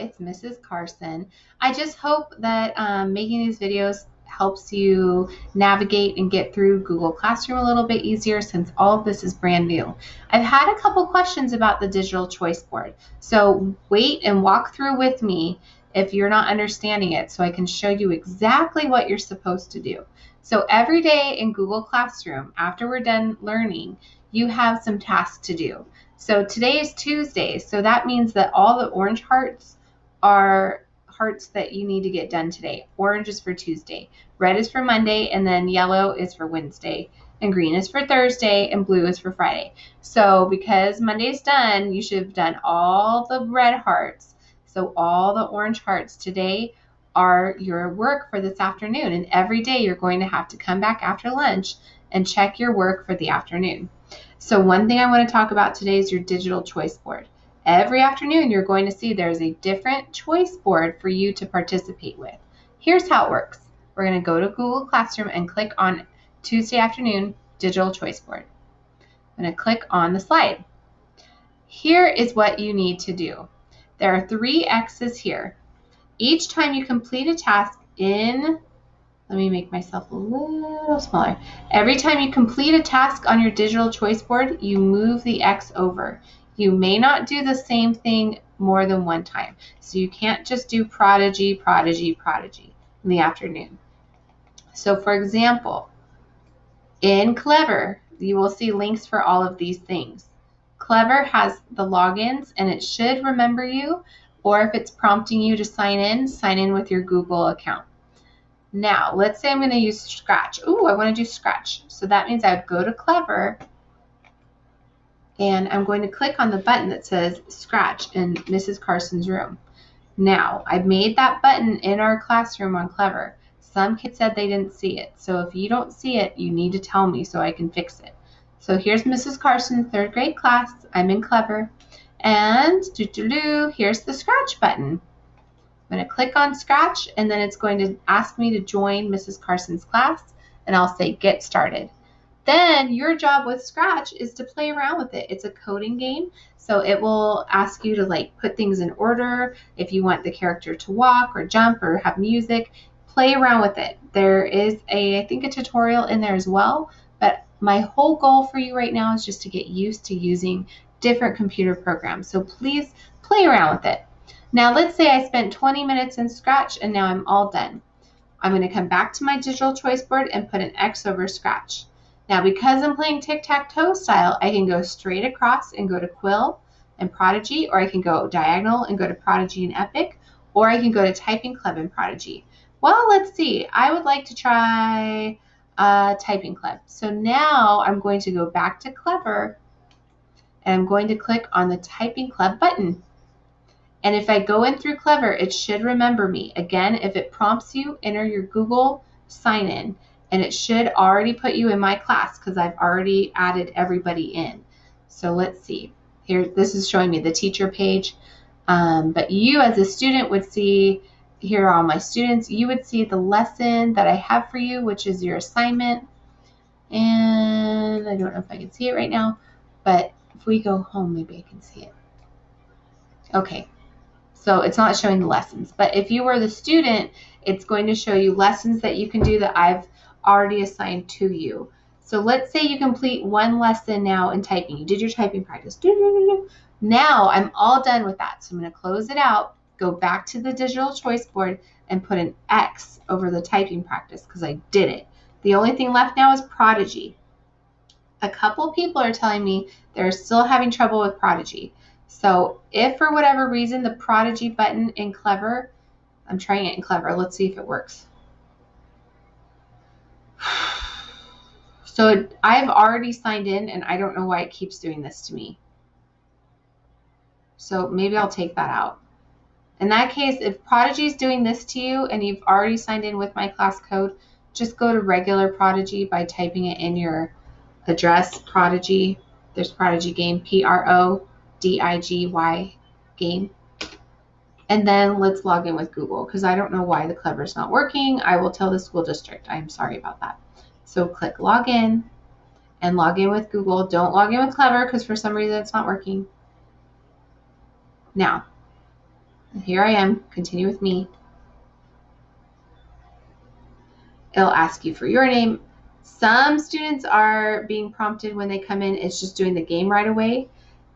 it's Mrs. Carson. I just hope that making these videos helps you navigate and get through Google Classroom a little bit easier since all of this is brand new. I've had a couple questions about the digital choice board, so wait and walk through with me if you're not understanding it so I can show you exactly what you're supposed to do. So every day in Google Classroom, after we're done learning, you have some tasks to do. So today is Tuesday, so that means that all the orange hearts are hearts that you need to get done today. Orange is for Tuesday, red is for Monday, and then yellow is for Wednesday, and green is for Thursday, and blue is for Friday. So because Monday's done, you should have done all the red hearts. So all the orange hearts today are your work for this afternoon, and every day you're going to have to come back after lunch and check your work for the afternoon. So one thing I want to talk about today is your digital choice board. Every afternoon, you're going to see there's a different choice board for you to participate with. Here's how it works. We're going to go to Google Classroom and click on Tuesday afternoon digital choice board. I'm going to click on the slide. Here is what you need to do. There are 3 X's here. Each time you complete a task let me make myself a little smaller. Every time you complete a task on your digital choice board, you move the X over. You may not do the same thing more than one time. So you can't just do Prodigy, Prodigy, Prodigy in the afternoon. So for example, in Clever, you will see links for all of these things. Clever has the logins and it should remember you, or if it's prompting you to sign in with your Google account. Now, let's say I'm going to use Scratch. Ooh, I want to do Scratch. So that means I would go to Clever, and I'm going to click on the button that says Scratch in Mrs. Carson's room. Now, I've made that button in our classroom on Clever. Some kids said they didn't see it. So if you don't see it, you need to tell me so I can fix it. So here's Mrs. Carson's 3rd grade class. I'm in Clever. And here's the Scratch button. I'm going to click on Scratch, and then it's going to ask me to join Mrs. Carson's class, and I'll say Get Started. Then your job with Scratch is to play around with it. It's a coding game, so it will ask you to put things in order. If you want the character to walk or jump or have music, play around with it. There is I think a tutorial in there as well, but my whole goal for you right now is just to get used to using different computer programs. So please play around with it. Now let's say I spent 20 minutes in Scratch and now I'm all done. I'm going to come back to my digital choice board and put an X over Scratch. Now because I'm playing tic-tac-toe style, I can go straight across and go to Quill and Prodigy, or I can go diagonal and go to Prodigy and Epic, or I can go to Typing Club and Prodigy. Well, let's see. I would like to try Typing Club. So now I'm going to go back to Clever and I'm going to click on the Typing Club button. And if I go in through Clever, it should remember me. Again, if it prompts you, enter your Google sign in, and it should already put you in my class because I've already added everybody in. So let's see. Here, this is showing me the teacher page. But you as a student would see, here are all my students. You would see the lesson that I have for you, which is your assignment. And I don't know if I can see it right now, but if we go home, maybe I can see it. Okay. So it's not showing the lessons, but if you were the student, it's going to show you lessons that you can do that I've already assigned to you. So let's say you complete one lesson now in typing. You did your typing practice. Now I'm all done with that. So I'm going to close it out, go back to the digital choice board and put an X over the typing practice because I did it. The only thing left now is Prodigy. A couple people are telling me they're still having trouble with Prodigy. So if for whatever reason the Prodigy button in Clever, I'm trying it in Clever. Let's see if it works. So I've already signed in and I don't know why it keeps doing this to me. So maybe I'll take that out. In that case, if Prodigy is doing this to you and you've already signed in with my class code, just go to regular Prodigy by typing it in your address, Prodigy. There's Prodigy game, Prodigy game. And then let's log in with Google because I don't know why the Clever is not working. I will tell the school district. I'm sorry about that. So click login and log in with Google. Don't log in with Clever because for some reason it's not working. Now, And here I am. Continue with me. It'll ask you for your name. Some students are being prompted when they come in. It's just doing the game right away.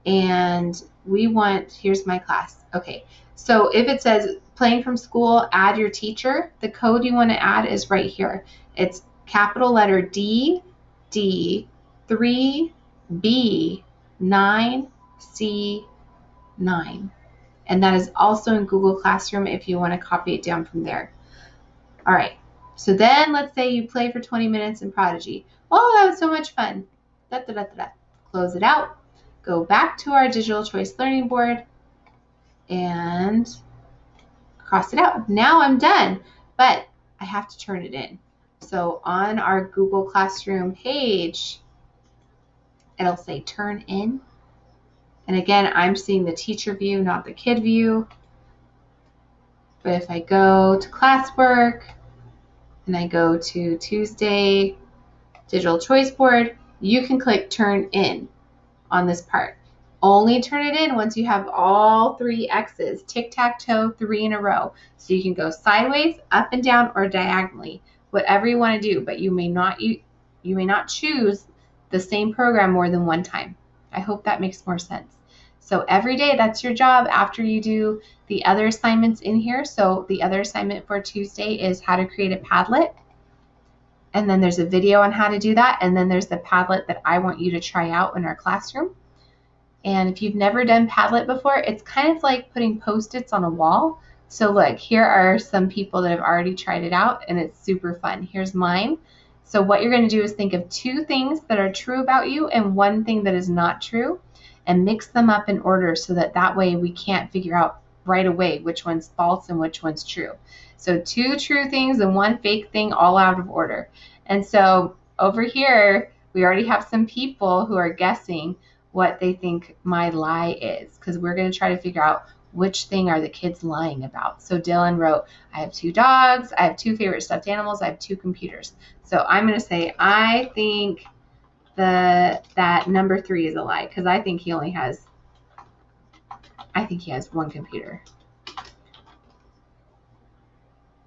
And we want, here's my class. Okay, so if it says playing from school, add your teacher, the code you want to add is right here. It's capital letter D, D, 3, B, 9, C, 9. And that is also in Google Classroom if you want to copy it down from there. All right, so then let's say you play for 20 minutes in Prodigy. Oh, that was so much fun. Da, da, da, da, da. Close it out. Go back to our digital choice learning board and cross it out. Now I'm done, but I have to turn it in. So on our Google Classroom page, it'll say turn in. And again, I'm seeing the teacher view, not the kid view. But if I go to classwork and I go to Tuesday digital choice board, you can click turn in on this part. Only turn it in once you have all 3 X's, tic-tac-toe, 3 in a row. So you can go sideways, up and down, or diagonally, whatever you want to do, but you may not choose the same program more than one time. I hope that makes more sense. So every day, that's your job after you do the other assignments in here. So the other assignment for Tuesday is how to create a Padlet. And then there's a video on how to do that. And then there's the Padlet that I want you to try out in our classroom. And if you've never done Padlet before, it's kind of like putting Post-its on a wall. So look, here are some people that have already tried it out, and it's super fun. Here's mine. So what you're going to do is think of 2 things that are true about you and 1 thing that is not true, and mix them up in order so that way we can't figure out right away which one's false and which one's true. So 2 true things and 1 fake thing, all out of order. And so over here, we already have some people who are guessing what they think my lie is, because we're going to try to figure out which thing are the kids lying about. So Dylan wrote, I have 2 dogs, I have 2 favorite stuffed animals, I have 2 computers. So I'm going to say, I think that number 3 is a lie, because I think he has 1 computer.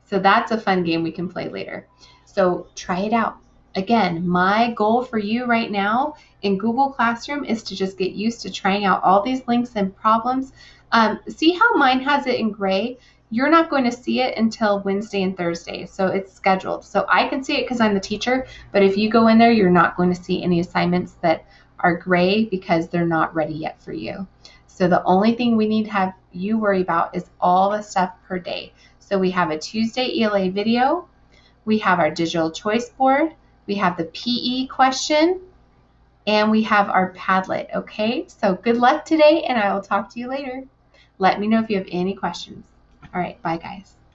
So that's a fun game we can play later. So try it out. Again, my goal for you right now in Google Classroom is to just get used to trying out all these links and problems. See how mine has it in gray? You're not going to see it until Wednesday and Thursday, so it's scheduled. So I can see it because I'm the teacher, but if you go in there, you're not going to see any assignments that are gray because they're not ready yet for you. So the only thing we need to have you worry about is all the stuff per day. So we have a Tuesday ELA video, we have our digital choice board, we have the PE question, and we have our Padlet, okay? So good luck today, and I will talk to you later. Let me know if you have any questions. All right, bye guys.